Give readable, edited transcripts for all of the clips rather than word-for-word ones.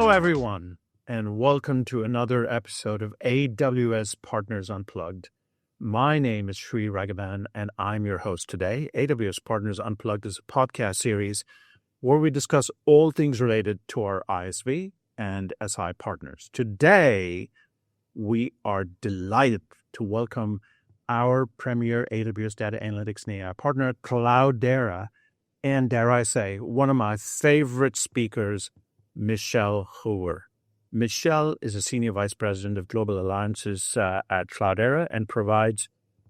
Hello, everyone, and welcome to another episode of AWS Partners Unplugged. My name is Sri Raghavan, and I'm your host today. AWS Partners Unplugged is a podcast series where we discuss all things related to our ISV and SI partners. Today, we are delighted to welcome our premier AWS data analytics and AI partner, Cloudera, and dare I say, one of my favorite speakers, Michelle Hoover. Michelle is a Senior Vice President of Global Alliances at Cloudera and provides,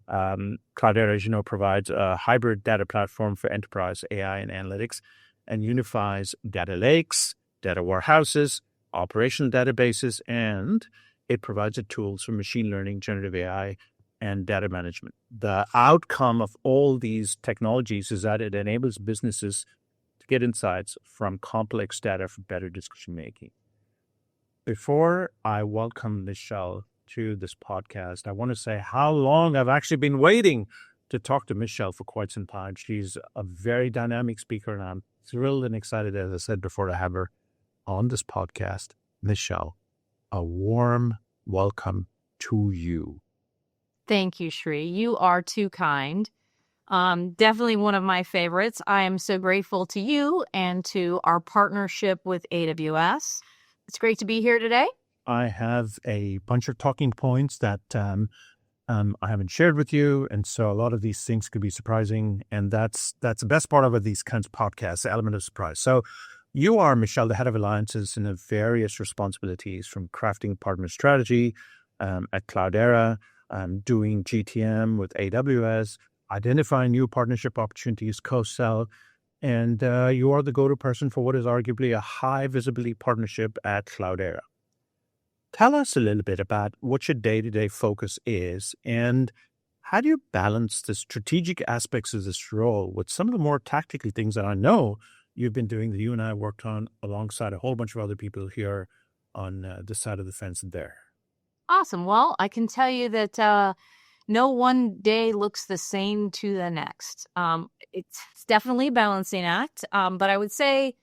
Cloudera, as you know, provides a hybrid data platform for enterprise AI and analytics and unifies data lakes, data warehouses, operational databases, and it provides the tools for machine learning, generative AI, and data management. The outcome of all these technologies is that it enables businesses to get insights from complex data for better decision making. Before I welcome Michelle to this podcast, I want to say how long I've actually been waiting to talk to Michelle for quite some time. She's a very dynamic speaker, and I'm thrilled and excited, as I said before, to have her on this podcast. Michelle, a warm welcome to you. Thank you, Sri. You are too kind. Definitely one of my favorites. I am so grateful to you and to our partnership with AWS. It's great to be here today. I have a bunch of talking points that I haven't shared with you, and so a lot of these things could be surprising, and that's the best part of these kinds of podcasts, the element of surprise. So you are, Michelle, the head of alliances and have various responsibilities, from crafting partner strategy at Cloudera, doing GTM with AWS, identifying new partnership opportunities, co-sell, and you are the go-to person for what is arguably a high-visibility partnership at Cloudera. Tell us a little bit about what your day-to-day focus is, and how do you balance the strategic aspects of this role with some of the more tactical things that I know you've been doing, that you and I worked on alongside a whole bunch of other people here on this side of the fence there? Awesome. Well, I can tell you that no one day looks the same to the next. It's definitely a balancing act, but I would say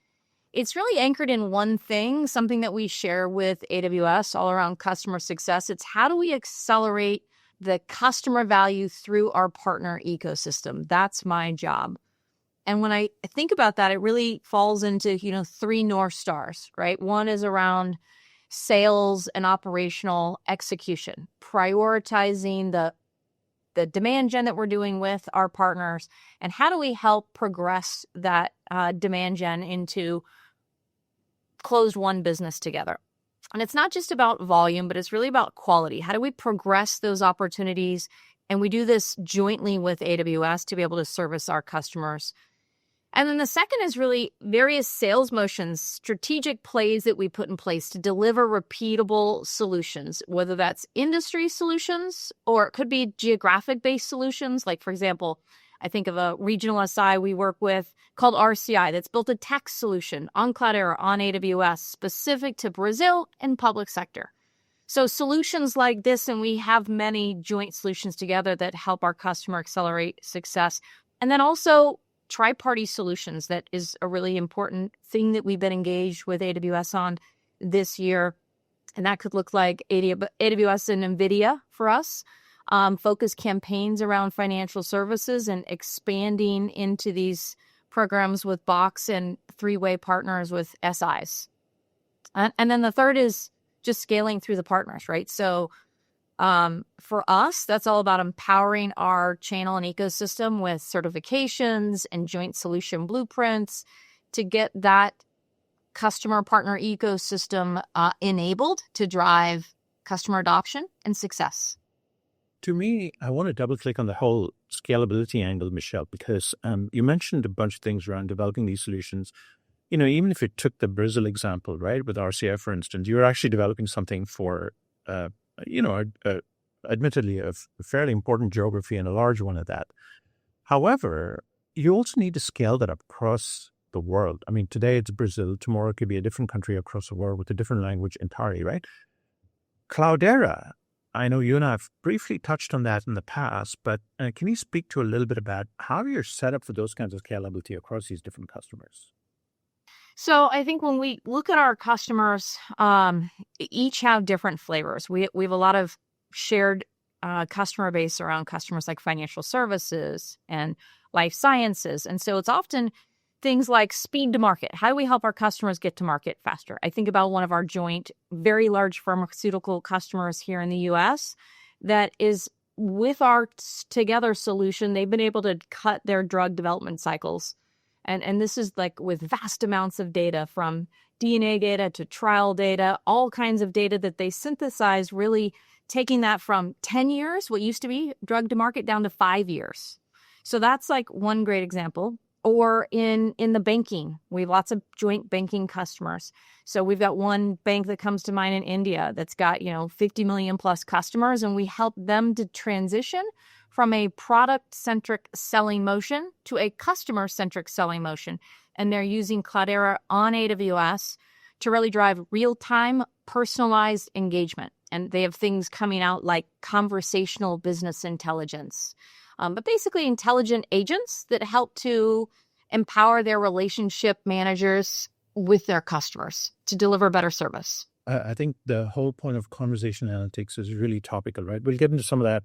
it's really anchored in one thing, something that we share with AWS all around customer success. It's how do we accelerate the customer value through our partner ecosystem? That's my job. And when I think about that, it really falls into, three North Stars, right? One is around sales and operational execution, prioritizing the demand gen that we're doing with our partners, and how do we help progress that demand gen into closed one business together. And it's not just about volume, but it's really about quality. How do we progress those opportunities? And we do this jointly with AWS to be able to service our customers. And then the second is really various sales motions, strategic plays that we put in place to deliver repeatable solutions, whether that's industry solutions or it could be geographic-based solutions. Like, for example, I think of a regional SI we work with called RCI that's built a tech solution on Cloudera, on AWS, specific to Brazil and public sector. So solutions like this, and we have many joint solutions together that help our customer accelerate success. And then also tri-party solutions, that is a really important thing that we've been engaged with AWS on this year. And that could look like AWS and NVIDIA for us, focus campaigns around financial services and expanding into these programs with Box and three-way partners with SIs. And then the third is just scaling through the partners, right? So for us, that's all about empowering our channel and ecosystem with certifications and joint solution blueprints to get that customer partner ecosystem enabled to drive customer adoption and success. To me, I want to double click on the whole scalability angle, Michelle, because you mentioned a bunch of things around developing these solutions. Even if you took the Brazil example, right, with RCF, for instance, you're actually developing something for admittedly a fairly important geography and a large one at that. However, you also need to scale that up across the world. I mean, today it's Brazil, tomorrow it could be a different country across the world with a different language entirely, right? Cloudera, I know you and I have briefly touched on that in the past, but can you speak to a little bit about how you're set up for those kinds of scalability across these different customers? So I think when we look at our customers, each have different flavors. We have a lot of shared customer base around customers like financial services and life sciences. And so it's often things like speed to market. How do we help our customers get to market faster? I think about one of our joint, very large pharmaceutical customers here in the US that is with our Together solution, they've been able to cut their drug development cycles. And this is like with vast amounts of data, from DNA data to trial data, all kinds of data that they synthesize, really taking that from 10 years, what used to be drug to market, down to 5 years. So that's like one great example. Or in the banking, we have lots of joint banking customers. So we've got one bank that comes to mind in India that's got 50 million plus customers, and we help them to transition from a product-centric selling motion to a customer-centric selling motion. And they're using Cloudera on AWS to really drive real-time, personalized engagement. And they have things coming out like conversational business intelligence, but basically intelligent agents that help to empower their relationship managers with their customers to deliver better service. I think the whole point of conversation analytics is really topical, right? We'll get into some of that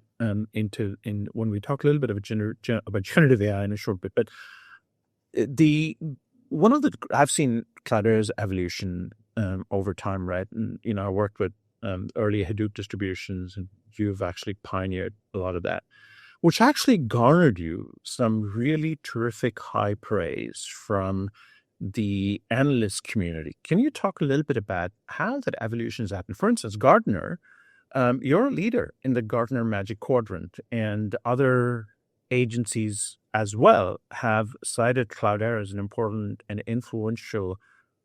in when we talk a little bit about generative AI in a short bit. But I've seen Cloudera's evolution over time, right? And I worked with early Hadoop distributions, and you've actually pioneered a lot of that, which actually garnered you some really terrific high praise from the analyst community. Can you talk a little bit about how that evolution has happened? For instance, Gartner, you're a leader in the Gartner Magic Quadrant, and other agencies as well have cited Cloudera as an important and influential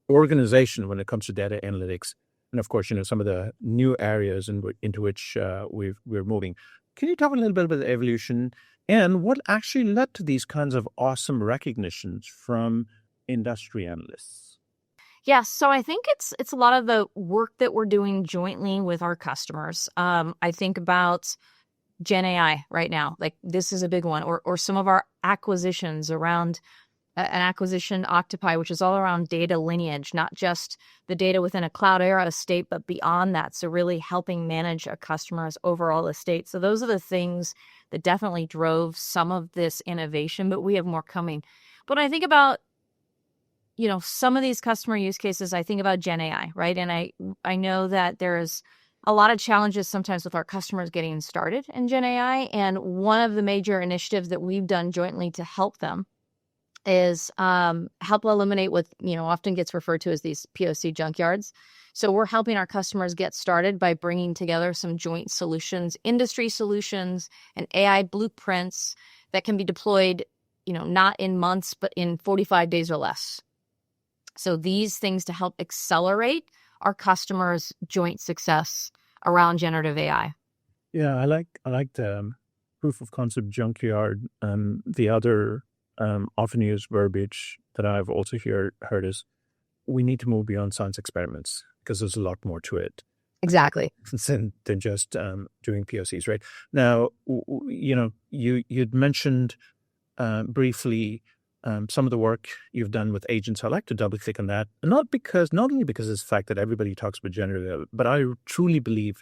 organization when it comes to data analytics. And of course, some of the new areas into which we're moving. Can you talk a little bit about the evolution and what actually led to these kinds of awesome recognitions from industry analysts? Yes, so I think it's a lot of the work that we're doing jointly with our customers. I think about Gen AI right now, like this is a big one, or some of our acquisitions around an acquisition, Octopi, which is all around data lineage, not just the data within a Cloudera estate, but beyond that. So really helping manage a customer's overall estate. So those are the things that definitely drove some of this innovation, but we have more coming. But when I think about, some of these customer use cases, I think about Gen AI, right? And I know that there's a lot of challenges sometimes with our customers getting started in Gen AI. And one of the major initiatives that we've done jointly to help them is help eliminate what often gets referred to as these POC junkyards. So we're helping our customers get started by bringing together some joint solutions, industry solutions, and AI blueprints that can be deployed, not in months, but in 45 days or less. So these things to help accelerate our customers' joint success around generative AI. Yeah, I like the proof of concept junkyard. The other often used verbiage that I've also heard is we need to move beyond science experiments because there's a lot more to it. Exactly. Than just doing POCs, right? Now, you'd mentioned briefly some of the work you've done with agents. I'd like to double click on that, not only because it's the fact that everybody talks about generative AI, but I truly believe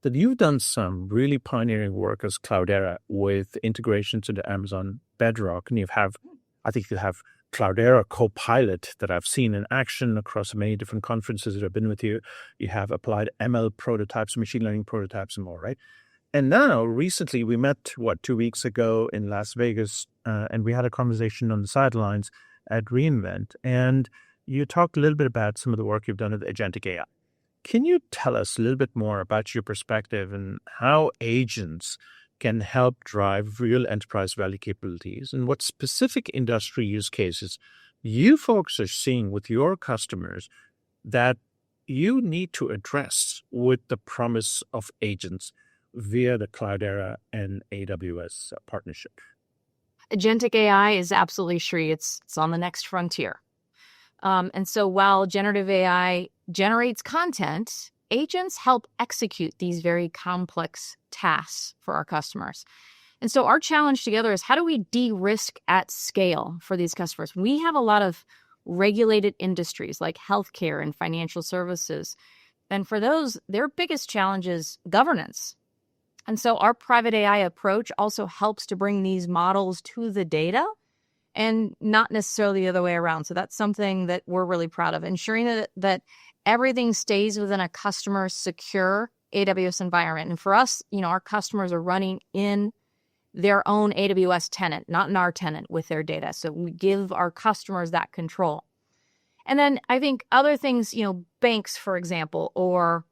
that you've done some really pioneering work as Cloudera with integrations into Amazon Bedrock, and I think you have Cloudera Copilot that I've seen in action across many different conferences that I've been with you. You have applied ML prototypes, machine learning prototypes, and more, right? And now, recently, we met, 2 weeks ago in Las Vegas, and we had a conversation on the sidelines at reInvent. And you talked a little bit about some of the work you've done with Agentic AI. Can you tell us a little bit more about your perspective and how agents can help drive real enterprise value capabilities, and what specific industry use cases you folks are seeing with your customers that you need to address with the promise of agents via the Cloudera and AWS partnership? Agentic AI is absolutely Shri. It's on the next frontier. And so while generative AI generates content, agents help execute these very complex tasks for our customers. And so our challenge together is how do we de-risk at scale for these customers? We have a lot of regulated industries like healthcare and financial services. And for those, their biggest challenge is governance. And so our private AI approach also helps to bring these models to the data and not necessarily the other way around. So that's something that we're really proud of, ensuring that everything stays within a customer secure AWS environment. And for us, our customers are running in their own AWS tenant, not in our tenant with their data. So we give our customers that control. And then I think other things, banks, for example, or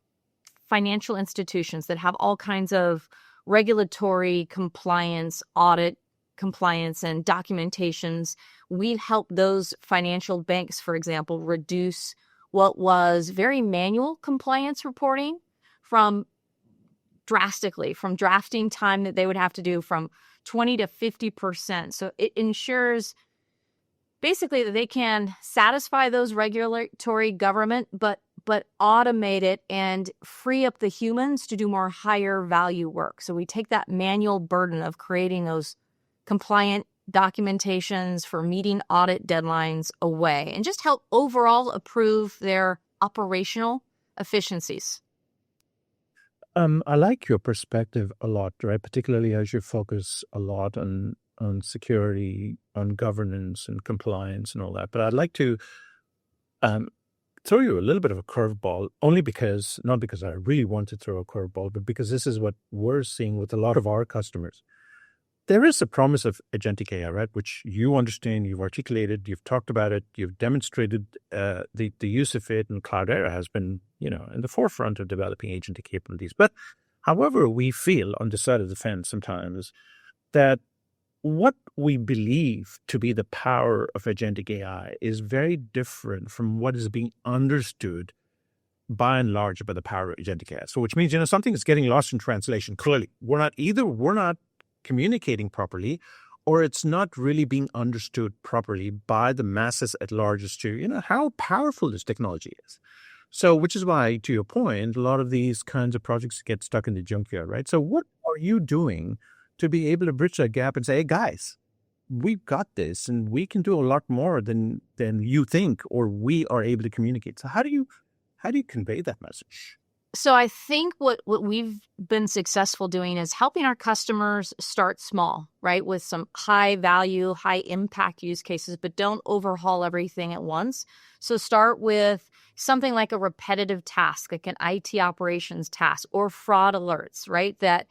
financial institutions that have all kinds of regulatory compliance, audit compliance, and documentations. We help those financial banks, for example, reduce what was very manual compliance reporting drastically from drafting time that they would have to do from 20 to 50%. So it ensures basically that they can satisfy those regulatory government, but automate it and free up the humans to do more higher value work. So we take that manual burden of creating those compliant documentations for meeting audit deadlines away and just help overall improve their operational efficiencies. I like your perspective a lot, right? Particularly as you focus a lot on security, on governance and compliance and all that. But I'd like to throw you a little bit of a curveball, not because I really want to throw a curveball, but because this is what we're seeing with a lot of our customers. There is a promise of agentic AI, right? Which you understand, you've articulated, you've talked about it, you've demonstrated the use of it, and Cloudera has been, in the forefront of developing agentic capabilities. But however, we feel on the side of the fence sometimes that what we believe to be the power of agentic AI is very different from what is being understood by and large by the power of agentic AI. So which means, something is getting lost in translation. Clearly, we're not communicating properly, or it's not really being understood properly by the masses at large as to, how powerful this technology is. So, which is why, to your point, a lot of these kinds of projects get stuck in the junkyard, right? So what are you doing to be able to bridge that gap and say, hey, guys, we've got this and we can do a lot more than you think, or we are able to communicate. So how do you convey that message? So I think what we've been successful doing is helping our customers start small, right? With some high value, high impact use cases, but don't overhaul everything at once. So start with something like a repetitive task, like an IT operations task or fraud alerts, right? That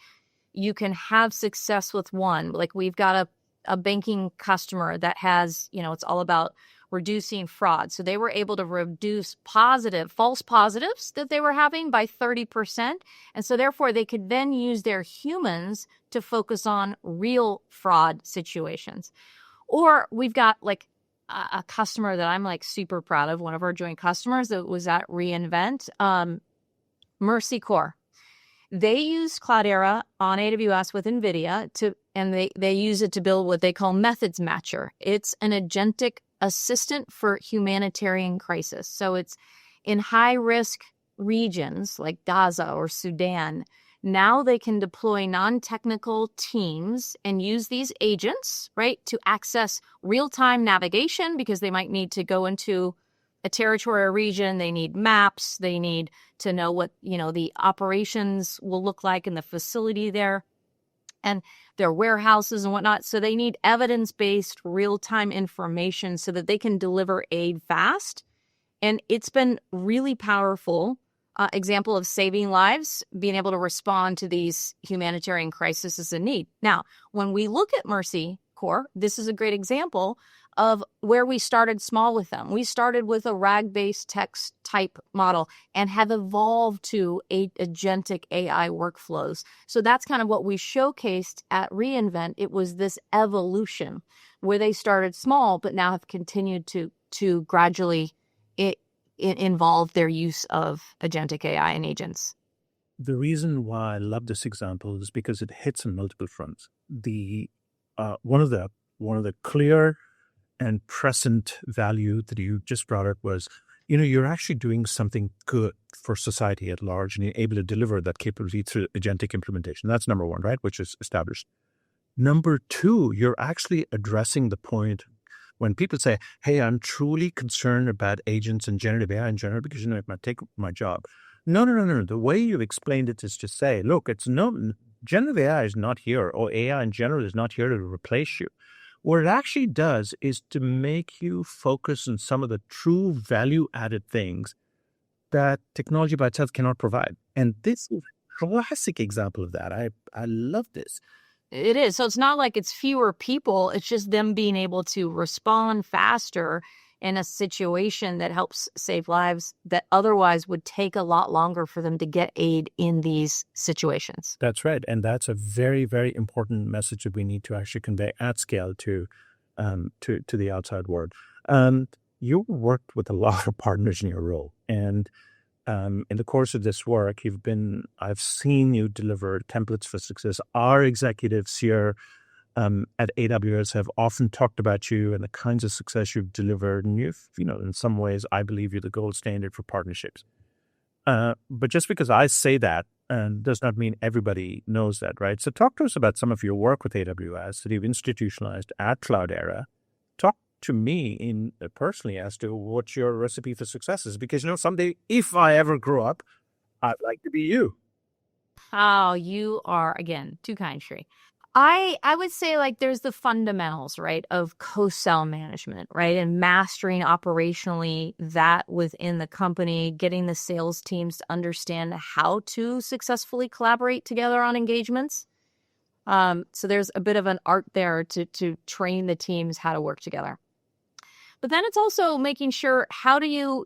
you can have success with one. Like we've got a banking customer that has, it's all about reducing fraud. So they were able to reduce false positives that they were having by 30%. And so therefore they could then use their humans to focus on real fraud situations. Or we've got like a customer that I'm like super proud of, one of our joint customers that was at reInvent, Mercy Corps. They use Cloudera on AWS with NVIDIA and they use it to build what they call Methods Matcher. It's an agentic assistant for humanitarian crisis. So it's in high-risk regions like Gaza or Sudan. Now they can deploy non-technical teams and use these agents, right, to access real-time navigation because they might need to go into a territory or region. They need maps. They need to know what, the operations will look like in the facility there and their warehouses and whatnot. So they need evidence-based real-time information so that they can deliver aid fast. And it's been really powerful example of saving lives, being able to respond to these humanitarian crises in need. Now, when we look at Mercy Corps, this is a great example of where we started small with them. We started with a RAG-based text type model and have evolved to agentic AI workflows. So that's kind of what we showcased at reInvent. It was this evolution where they started small, but now have continued to gradually involve their use of agentic AI and agents. The reason why I love this example is because it hits on multiple fronts. One of the clear and present value that you just brought up was, you're actually doing something good for society at large, and you're able to deliver that capability through agentic implementation. That's number one, right? Which is established. Number two, you're actually addressing the point when people say, hey, I'm truly concerned about agents and generative AI in general because, it might take my job. No. The way you've explained it is to say, look, generative AI is not here, or AI in general is not here to replace you. What it actually does is to make you focus on some of the true value-added things that technology by itself cannot provide. And this is a classic example of that. I love this. It is. So it's not like it's fewer people. It's just them being able to respond faster in a situation that helps save lives that otherwise would take a lot longer for them to get aid in these situations. That's right. And that's a very, very important message that we need to actually convey at scale to the outside world. You worked with a lot of partners in your role. And in the course of this work, I've seen you deliver templates for success. Our executives here at AWS have often talked about you and the kinds of success you've delivered. And in some ways, I believe you're the gold standard for partnerships. But just because I say that does not mean everybody knows that, right? So talk to us about some of your work with AWS that you've institutionalized at Cloudera. Talk to me personally as to what your recipe for success is, because someday, if I ever grow up, I'd like to be you. Oh, you are, again, too kind, Sri. I would say there's the fundamentals, right, of co-sell management, right, and mastering operationally that within the company, getting the sales teams to understand how to successfully collaborate together on engagements. So there's a bit of an art there to train the teams how to work together. But then it's also making sure, how do you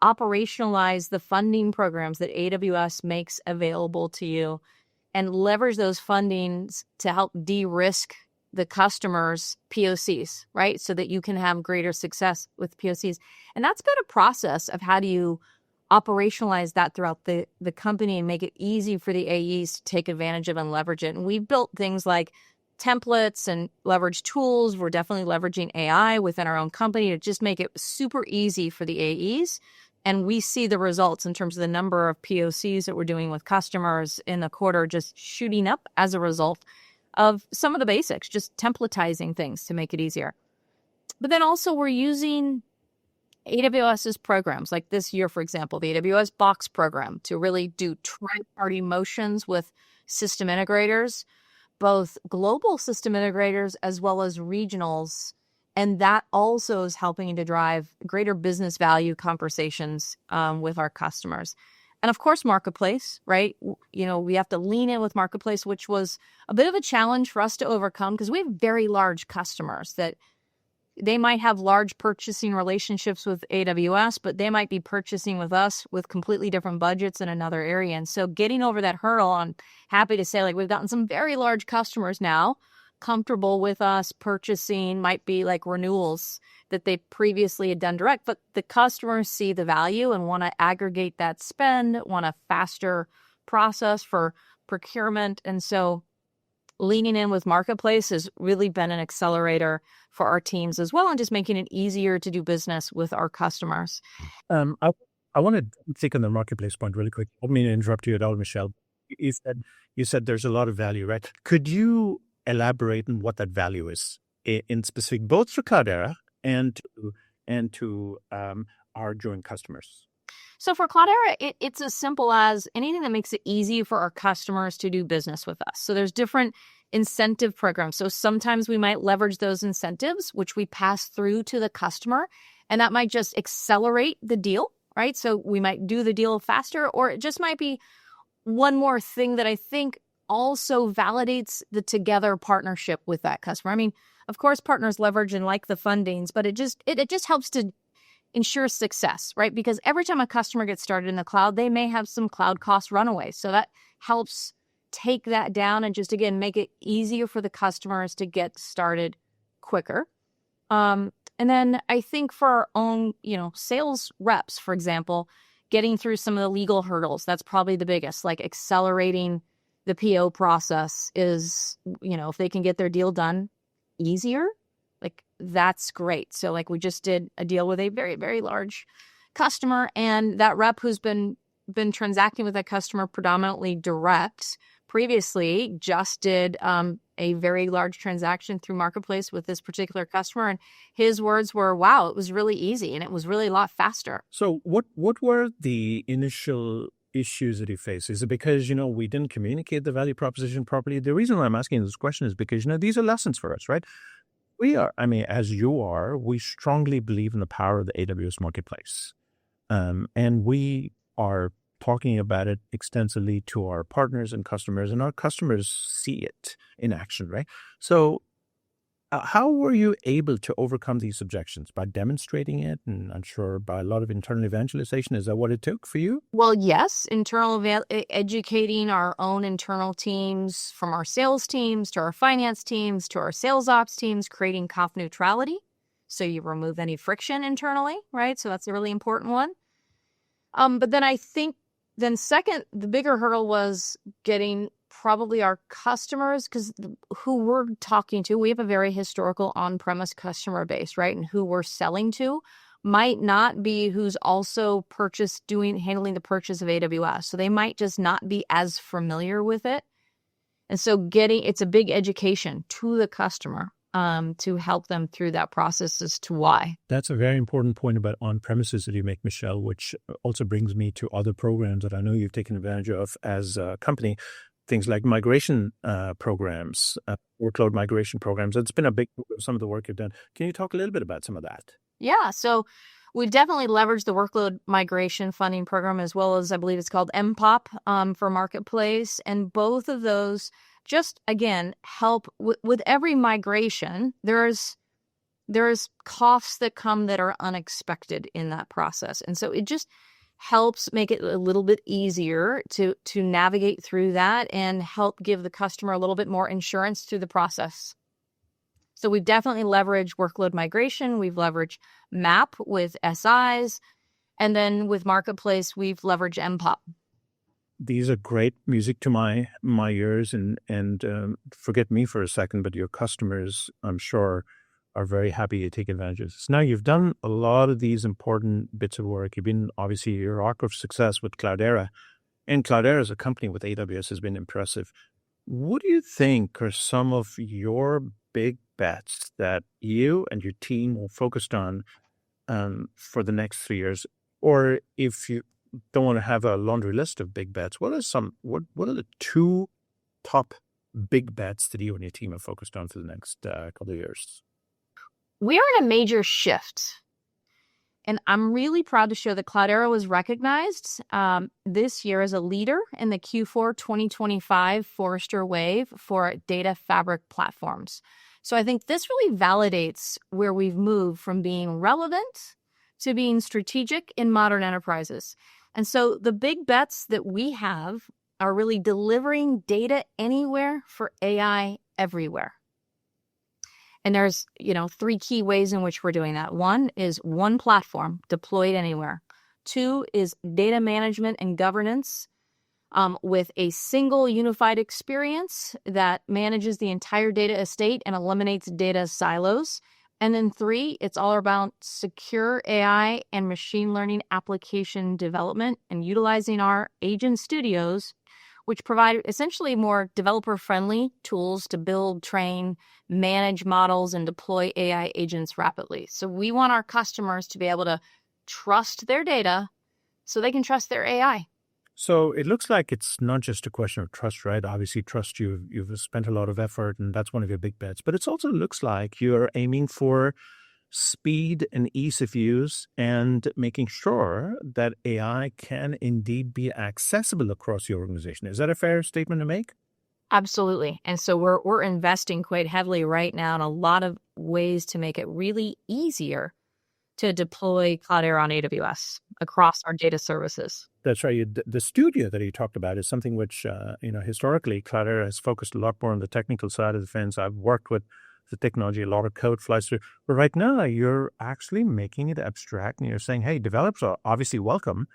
operationalize the funding programs that AWS makes available to you and leverage those fundings to help de-risk the customer's POCs, right? So that you can have greater success with POCs. And that's been a process of how do you operationalize that throughout the company and make it easy for the AEs to take advantage of and leverage it. And we've built things like templates and leverage tools. We're definitely leveraging AI within our own company to just make it super easy for the AEs. And we see the results in terms of the number of POCs that we're doing with customers in the quarter just shooting up as a result of some of the basics, just templatizing things to make it easier. But then also we're using AWS's programs, like this year, for example, the AWS Box program, to really do tri-party motions with system integrators, both global system integrators as well as regionals. And that also is helping to drive greater business value conversations with our customers. And of course, Marketplace, right? We have to lean in with Marketplace, which was a bit of a challenge for us to overcome because we have very large customers that they might have large purchasing relationships with AWS, but they might be purchasing with us with completely different budgets in another area. And so getting over that hurdle, I'm happy to say we've gotten some very large customers now comfortable with us purchasing, might be renewals that they previously had done direct, but the customers see the value and want to aggregate that spend, want a faster process for procurement. And so leaning in with Marketplace has really been an accelerator for our teams as well, and just making it easier to do business with our customers. I want to think on the Marketplace point really quick. I don't mean to interrupt you at all, Michelle. You said there's a lot of value, right? Could you elaborate on what that value is in specific, both for Cloudera and to our joint customers? So for Cloudera, it's as simple as anything that makes it easy for our customers to do business with us. So there's different incentive programs. So sometimes we might leverage those incentives, which we pass through to the customer, and that might just accelerate the deal, right? So we might do the deal faster, or it just might be one more thing that I think also validates the together partnership with that customer. I mean, of course, partners leverage and like the fundings, but it just helps to ensure success, right? Because every time a customer gets started in the cloud, they may have some cloud cost runaway. So that helps take that down and just, again, make it easier for the customers to get started quicker. And then I think for our own, sales reps, for example, getting through some of the legal hurdles, that's probably the biggest, accelerating the PO process is, if they can get their deal done easier, that's great. So we just did a deal with a very, very large customer, and that rep who's been transacting with that customer predominantly direct previously just did a very large transaction through Marketplace with this particular customer. And his words were, wow, it was really easy and it was really a lot faster. So what were the initial issues that you faced? Is it because, we didn't communicate the value proposition properly? The reason why I'm asking this question is because, these are lessons for us, right? As you are, we strongly believe in the power of the AWS Marketplace. And we are talking about it extensively to our partners and our customers see it in action, right? So how were you able to overcome these objections? By demonstrating it, and I'm sure by a lot of internal evangelization. Is that what it took for you? Well, yes, educating our own internal teams, from our sales teams to our finance teams to our sales ops teams, creating cost neutrality. So you remove any friction internally, right? So that's a really important one. But then I think second, the bigger hurdle was getting probably our customers, because who we're talking to, we have a very historical on-premise customer base, right? And who we're selling to might not be who's also handling the purchase of AWS. So they might just not be as familiar with it. And so it's a big education to the customer to help them through that process as to why. That's a very important point about on-premises that you make, Michelle, which also brings me to other programs that I know you've taken advantage of as a company. Things like migration programs, workload migration programs. It's been a big some of the work you've done. Can you talk a little bit about some of that? Yeah, so we definitely leveraged the workload migration funding program, as well as I believe it's called MPOP for Marketplace. And both of those just, again, help with every migration. There's costs that come that are unexpected in that process. And so it just helps make it a little bit easier to navigate through that and help give the customer a little bit more insurance through the process. So we've definitely leveraged workload migration. We've leveraged MAP with SIs. And then with Marketplace, we've leveraged MPOP. These are great music to my ears, and forget me for a second, but your customers, I'm sure, are very happy to take advantage of this. Now, you've done a lot of these important bits of work. You've been, obviously, your arc of success with Cloudera, and Cloudera as a company with AWS has been impressive. What do you think are some of your big bets that you and your team are focused on for the next 3 years? Or if you don't want to have a laundry list of big bets, what are the two top big bets that you and your team are focused on for the next couple of years? We are in a major shift. And I'm really proud to show that Cloudera was recognized this year as a leader in the Q4 2025 Forrester Wave for data fabric platforms. So I think this really validates where we've moved from being relevant to being strategic in modern enterprises. And so the big bets that we have are really delivering data anywhere for AI everywhere. And there's, 3 key ways in which we're doing that. One is one platform deployed anywhere. 2 is data management and governance with a single unified experience that manages the entire data estate and eliminates data silos. And then 3, it's all about secure AI and machine learning application development and utilizing our agent studios, which provide essentially more developer-friendly tools to build, train, manage models, and deploy AI agents rapidly. So we want our customers to be able to trust their data so they can trust their AI. So it looks like it's not just a question of trust, right? Obviously, trust, you've spent a lot of effort, and that's one of your big bets. But it also looks like you're aiming for speed and ease of use and making sure that AI can indeed be accessible across your organization. Is that a fair statement to make? Absolutely. And so we're investing quite heavily right now in a lot of ways to make it really easier to deploy Cloudera on AWS across our data services. That's right. The studio that you talked about is something which, historically, Cloudera has focused a lot more on the technical side of the fence. I've worked with the technology, a lot of code flies through. But right now, you're actually making it abstract, and you're saying, hey, developers are obviously welcome,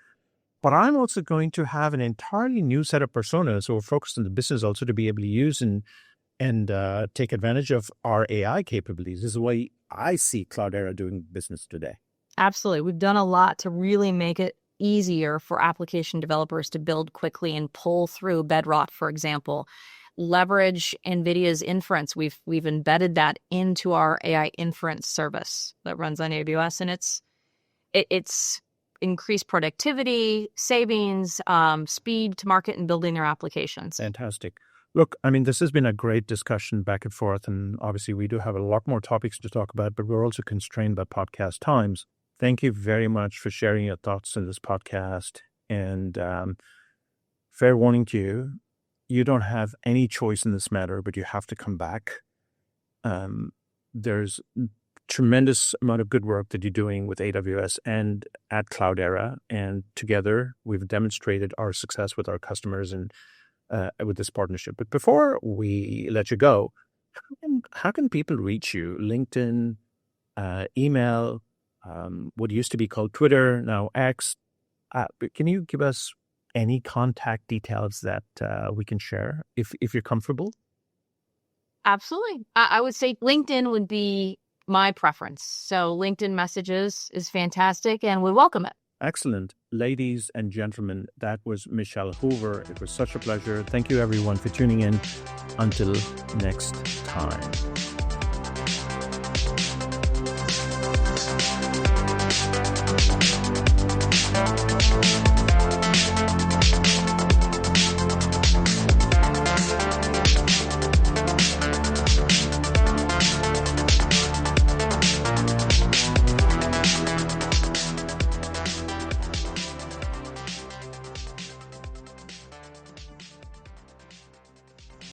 but I'm also going to have an entirely new set of personas who are focused on the business also to be able to use and take advantage of our AI capabilities. This is the way I see Cloudera doing business today. Absolutely. We've done a lot to really make it easier for application developers to build quickly and pull through Bedrock, for example. leverage NVIDIA's inference. We've embedded that into our AI inference service that runs on AWS, and it's increased productivity, savings, speed to market, and building their applications. Fantastic. Look, I mean, this has been a great discussion back and forth, and obviously we do have a lot more topics to talk about, but we're also constrained by podcast times. Thank you very much for sharing your thoughts in this podcast. And fair warning to you, you don't have any choice in this matter, but you have to come back. There's tremendous amount of good work that you're doing with AWS and at Cloudera, and together we've demonstrated our success with our customers and with this partnership. But before we let you go, how can people reach you? LinkedIn, email, what used to be called Twitter, now X. Can you give us any contact details that we can share if you're comfortable? Absolutely. I would say LinkedIn would be my preference. So LinkedIn messages is fantastic, and we welcome it. Excellent. Ladies and gentlemen, that was Michelle Hoover. It was such a pleasure. Thank you, everyone, for tuning in. Until next time.